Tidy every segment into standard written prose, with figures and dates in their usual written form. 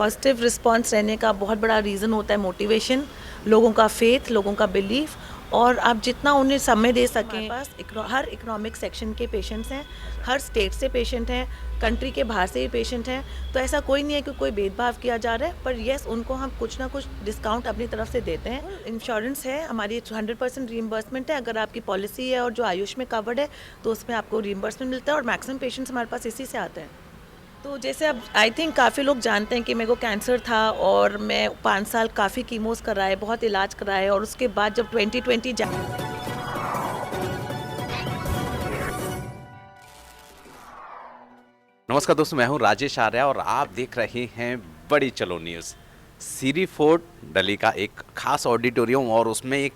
Positive response रहने का बहुत बड़ा रीज़न होता है मोटिवेशन, लोगों का फेथ, लोगों का बिलीफ। और आप जितना उन्हें समय दे सकें। हमारे पास हर इकोनॉमिक सेक्शन के पेशेंट्स हैं, हर स्टेट से पेशेंट हैं, कंट्री के बाहर से भी पेशेंट हैं। तो ऐसा कोई नहीं है कि कोई भेदभाव किया जा रहा है, पर येस उनको हम कुछ ना कुछ डिस्काउंट अपनी तरफ से देते हैं। इंश्योरेंस है हमारी, 100% रीइंबर्समेंट है। अगर आपकी पॉलिसी है और जो आयुष में कवर्ड है तो उसमें आपको रीइंबर्समेंट मिलता है, और मैक्सिमम पेशेंट्स हमारे पास इसी से आते हैं। तो जैसे अब आई थिंक काफ़ी लोग जानते हैं कि मेरे को कैंसर था और मैं 5 साल काफ़ी कीमोस कराए, बहुत इलाज कराए, और उसके बाद जब 2020 नमस्कार दोस्तों, मैं हूं राजेश आर्या और आप देख रहे हैं बड़ी चलो न्यूज़। सीरी फोर्ट दिल्ली का एक खास ऑडिटोरियम और उसमें एक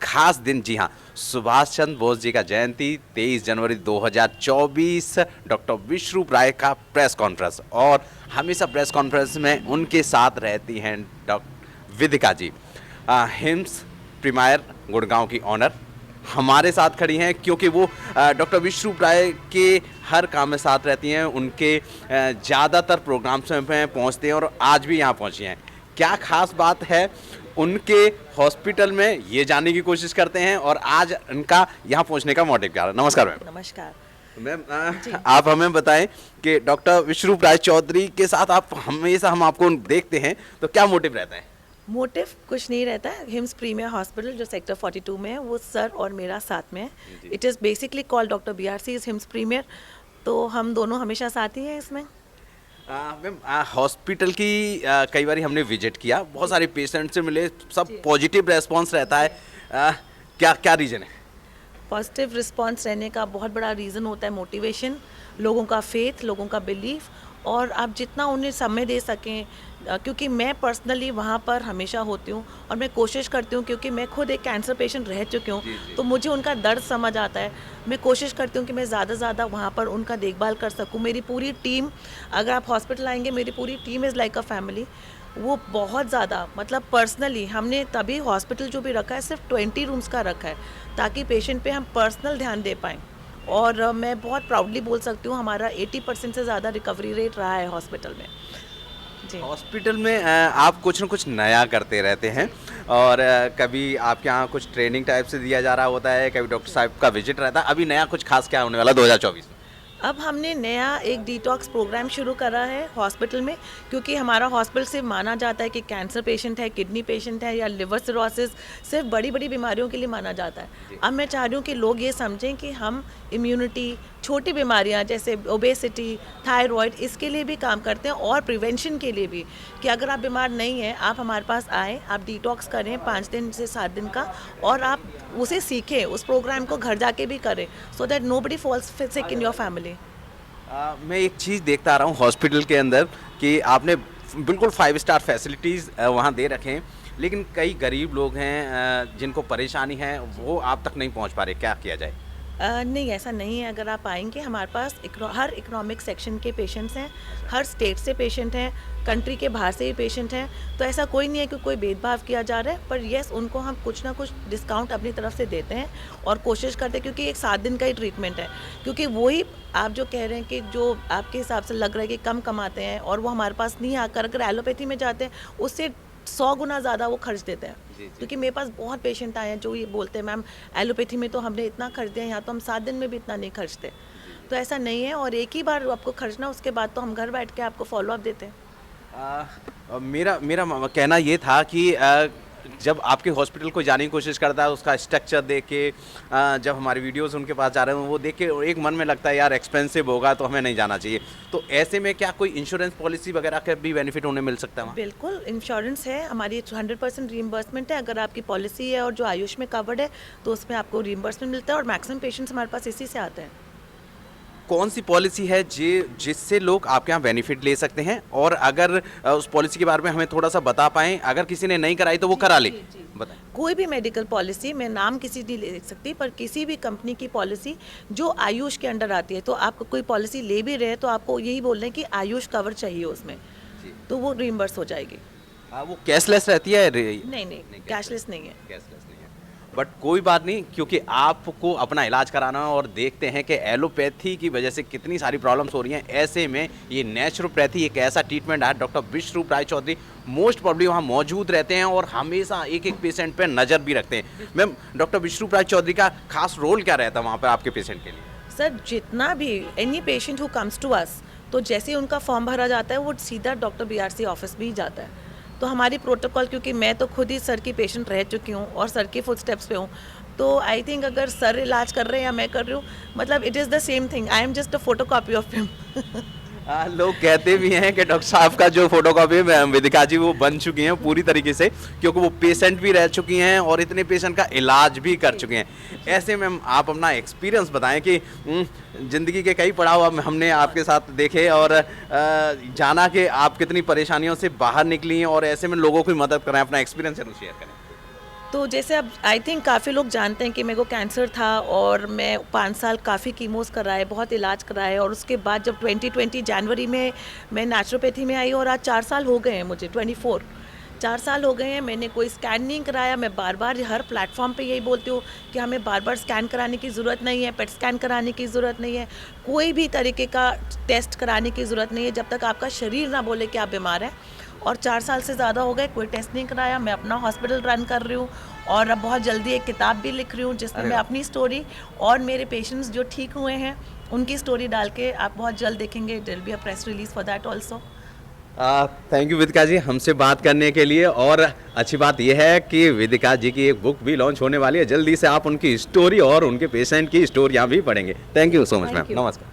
खास दिन, जी हां, सुभाष चंद्र बोस जी का जयंती 23 जनवरी 2024, डॉक्टर विश्वरूप राय का प्रेस कॉन्फ्रेंस। और हमेशा प्रेस कॉन्फ्रेंस में उनके साथ रहती हैं डॉक्टर विदिका जी, हिम्स प्रीमियर गुड़गांव की ऑनर हमारे साथ खड़ी हैं, क्योंकि वो डॉक्टर विश्वरूप राय के हर काम में साथ रहती हैं। उनके ज़्यादातर प्रोग्राम्स में पहुंचते हैं और आज भी यहाँ पहुंची हैं। क्या खास बात है उनके हॉस्पिटल में, ये जानने की कोशिश करते हैं। और आज उनका यहाँ पहुँचने का मोटिव क्या है। नमस्कार मैम। नमस्कार मैम, आप हमें बताएं कि डॉक्टर विश्वरूप राय चौधरी के साथ आप हमेशा हम आपको देखते हैं, तो क्या मोटिव रहता है? मोटिव कुछ नहीं रहता है। हिम्स प्रीमियर हॉस्पिटल जो सेक्टर 42 में है, वो सर और मेरा साथ में है। It is basically called doctor BRC is Hims Premier, तो हम दोनों हमेशा साथ ही हैं इसमें। मैम, हॉस्पिटल की कई बार हमने विजिट किया, बहुत सारे पेशेंट से मिले, सब पॉजिटिव रेस्पॉन्स रहता है। क्या क्या रीज़न है? पॉजिटिव रिस्पांस रहने का बहुत बड़ा रीज़न होता है मोटिवेशन, लोगों का फेथ, लोगों का बिलीफ। और आप जितना उन्हें समय दे सकें, क्योंकि मैं पर्सनली वहाँ पर हमेशा होती हूँ और मैं कोशिश करती हूँ, क्योंकि मैं खुद एक कैंसर पेशेंट रह चुकी हूँ, तो मुझे उनका दर्द समझ आता है। मैं कोशिश करती हूँ कि मैं ज़्यादा से ज़्यादा वहाँ पर उनका देखभाल कर सकूँ। मेरी पूरी टीम, अगर आप हॉस्पिटल आएंगे, मेरी पूरी team is like a family. वो बहुत ज़्यादा, मतलब पर्सनली हमने तभी हॉस्पिटल जो भी रखा है सिर्फ 20 रूम्स का रखा है, ताकि पेशेंट पे हम पर्सनल ध्यान दे पाएँ। और मैं बहुत प्राउडली बोल सकती हूँ हमारा 80% से ज़्यादा रिकवरी रेट रहा है हॉस्पिटल में। जी। हॉस्पिटल में आप कुछ न कुछ नया करते रहते हैं और कभी आपके यहाँ कुछ ट्रेनिंग टाइप से दिया जा रहा होता है, कभी डॉक्टर साहब का विजिट रहता है। अभी नया कुछ खास क्या होने वाला 2024 में? अब हमने नया एक डिटॉक्स प्रोग्राम शुरू करा है हॉस्पिटल में, क्योंकि हमारा हॉस्पिटल सिर्फ माना जाता है कि कैंसर पेशेंट है, किडनी पेशेंट है या लिवर सिरोसिस, सिर्फ बड़ी बड़ी बीमारियों के लिए माना जाता है। अब मैं चाह रही हूँ कि लोग ये समझें कि हम इम्यूनिटी, छोटी बीमारियां जैसे ओबेसिटी, थायराइड, इसके लिए भी काम करते हैं, और प्रिवेंशन के लिए भी, कि अगर आप बीमार नहीं हैं, आप हमारे पास आएँ, आप डिटॉक्स करें 5 दिन से 7 दिन का, और आप उसे सीखें, उस प्रोग्राम को घर जाके भी करें, so that nobody falls sick in your family. मैं एक चीज़ देखता आ रहा हूँ हॉस्पिटल के अंदर कि आपने बिल्कुल 5 स्टार फैसिलिटीज़ वहाँ दे रखे हैं, लेकिन कई गरीब लोग हैं जिनको परेशानी है, वो आप तक नहीं पहुँच पा रहे। क्या किया जाए? नहीं, ऐसा नहीं है। अगर आप आएंगे, हमारे पास हर इकोनॉमिक सेक्शन के पेशेंट्स हैं, हर स्टेट से पेशेंट हैं, कंट्री के बाहर से भी पेशेंट हैं। तो ऐसा कोई नहीं है कि कोई भेदभाव किया जा रहा है, पर येस उनको हम कुछ ना कुछ डिस्काउंट अपनी तरफ से देते हैं, और कोशिश करते हैं, क्योंकि एक 7 दिन का ही ट्रीटमेंट है। क्योंकि वही आप जो कह रहे हैं कि जो आपके हिसाब से लग रहा है कि कम कमाते हैं, और वो हमारे पास नहीं आकर अगर एलोपैथी में जाते हैं, उससे 100 गुना ज़्यादा वो खर्च देते हैं। क्योंकि मेरे पास बहुत पेशेंट आए हैं जो ये बोलते हैं, मैम एलोपैथी में तो हमने इतना खर्च दिया, यहाँ तो हम 7 दिन में भी इतना नहीं खर्चते। तो ऐसा नहीं है, और एक ही बार आपको खर्चना, उसके बाद तो हम घर बैठ के आपको फॉलोअप देते हैं। मेरा मेरा कहना ये था कि जब आपके हॉस्पिटल को जाने की कोशिश करता है, उसका स्ट्रक्चर देख के, जब हमारे वीडियोस उनके पास जा रहे हैं, वो देख के एक मन में लगता है यार एक्सपेंसिव होगा तो हमें नहीं जाना चाहिए। तो ऐसे में क्या कोई इंश्योरेंस पॉलिसी वगैरह का भी बेनिफिट उन्हें मिल सकता है वहाँ? बिल्कुल, इंश्योरेंस है हमारी, 100% रीइंबर्समेंट है। अगर आपकी पॉलिसी है और जो आयुष में कवर्ड है, तो उसमें आपको रीइंबर्समेंट मिलता है, और मैक्सिमम पेशेंट्स हमारे पास इसी से आते हैं। कौन सी पॉलिसी है जिससे लोग आपके यहाँ बेनिफिट ले सकते हैं? और अगर उस पॉलिसी के बारे में हमें थोड़ा सा बता पाएँ, अगर किसी ने नहीं कराई तो वो करा ले। बताएं। कोई भी मेडिकल पॉलिसी, मैं नाम किसी नहीं ले सकती, पर किसी भी कंपनी की पॉलिसी जो आयुष के अंडर आती है, तो आप कोई पॉलिसी ले भी रहे हैं तो आपको यही बोल रहे हैं कि आयुष कवर चाहिए उसमें, तो वो रीइंबर्स हो जाएगी। वो कैशलेस रहती है? नहीं, कैशलेस नहीं है। कैशलेस नहीं है। बट कोई बात नहीं, क्योंकि आपको अपना इलाज कराना है और देखते हैं कि एलोपैथी की वजह से कितनी सारी प्रॉब्लम्स हो रही हैं। ऐसे में ये नेचुरोपैथी एक ऐसा ट्रीटमेंट है। डॉक्टर विश्वरूप राय चौधरी मोस्ट प्रॉब्ली वहाँ मौजूद रहते हैं और हमेशा एक एक पेशेंट पर नज़र भी रखते हैं। मैम, डॉक्टर विश्वरूप राय चौधरी का खास रोल क्या रहता है वहाँ पर आपके पेशेंट के लिए? सर, जितना भी any patient who comes to us, तो जैसे ही उनका फॉर्म भरा जाता है वो सीधा डॉक्टर बीआरसी ऑफिस में ही जाता है। तो हमारी प्रोटोकॉल, क्योंकि मैं तो खुद ही सर की पेशेंट रह चुकी हूँ और सर के फुट स्टेप्स पे हूँ, तो आई थिंक अगर सर इलाज कर रहे हैं या मैं कर रही हूँ, मतलब it is the same thing. I am just a photo copy of him. लोग कहते भी हैं कि डॉक्टर साहब का जो फोटोकॉपी है वेदिका जी वो बन चुकी हैं पूरी तरीके से, क्योंकि वो पेशेंट भी रह चुकी हैं और इतने पेशेंट का इलाज भी कर चुके हैं। ऐसे में आप अपना एक्सपीरियंस बताएं कि ज़िंदगी के कई पड़ाव हमने आपके साथ देखे और जाना कि आप कितनी परेशानियों से बाहर निकली हैं और ऐसे में लोगों की मदद करें। अपना एक्सपीरियंस जरूर शेयर करें। तो जैसे अब आई थिंक काफ़ी लोग जानते हैं कि मेरे को कैंसर था और मैं 5 साल काफ़ी कीमोस कराए, बहुत इलाज कराए, और उसके बाद जब 2020 जनवरी में मैं नेचुरोपैथी में आई और आज 4 साल हो गए हैं मुझे, 4 साल हो गए हैं। मैंने कोई स्कैन नहीं कराया। मैं बार बार हर प्लेटफॉर्म पे यही बोलती हूँ कि हमें बार बार स्कैन कराने की ज़रूरत नहीं है, पेट स्कैन कराने की ज़रूरत नहीं है, कोई भी तरीके का टेस्ट कराने की ज़रूरत नहीं है जब तक आपका शरीर ना बोले कि आप बीमार हैं। और 4 साल से ज़्यादा हो गए, कोई टेस्ट नहीं कराया। मैं अपना हॉस्पिटल रन कर रही हूँ और अब बहुत जल्दी एक किताब भी लिख रही हूँ जिसमें मैं अपनी स्टोरी और मेरे पेशेंट्स जो ठीक हुए हैं उनकी स्टोरी डाल के आप बहुत जल्द देखेंगे। There will be a press release for that also. Thank you Vedika ji हमसे बात करने के लिए। और अच्छी बात यह है कि वेदिका जी की एक बुक भी लॉन्च होने वाली है, जल्दी से आप उनकी स्टोरी और उनके पेशेंट की स्टोरियाँ भी पढ़ेंगे। Thank you so much ma'am, नमस्कार।